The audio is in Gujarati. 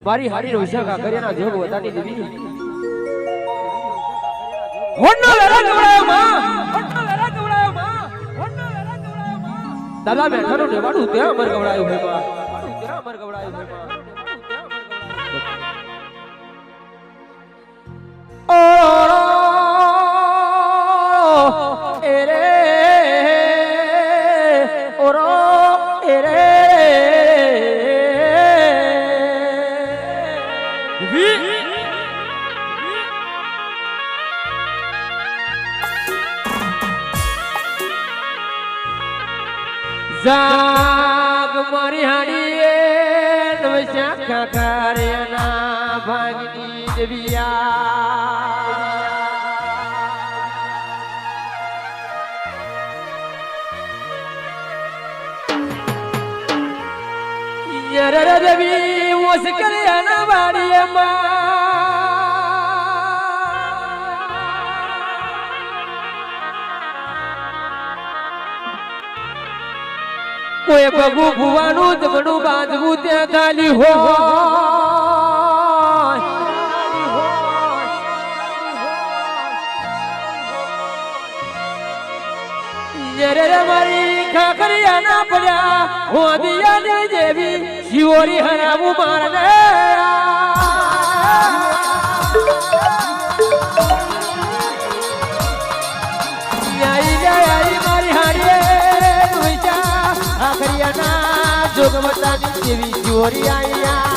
મારી હારી રોશા કાકરિયાના જોગ વતાની દેવી હોન્નો લરા ગવડાયો માં હોન્નો લરા ગવડાયો માં હોન્નો લરા ગવડાયો માં દાદા બેઠાનો નેવાડું ત્યાં અમર ગવડાયો હોય માં ત્યાં અમર ગવડાયો હોય માં ઓ એરે ઓરો એરે જાગ મારી હાડીએ નવશા કાકરિયાના ભાગની દેવિયા યર દેવી ઓસ કર્યાના વાડીએ માં કોઈ પગુ ભુવાનું જમણું બાંધવું ત્યાં ખાલી હોય જરે મારી કાકરિયાના પડ્યા હોદિયા દેવી શિવોરી હરાવું મારને મારી હાડીએ કાકરિયાના જોગવતાની દેવી શિવોરી આયા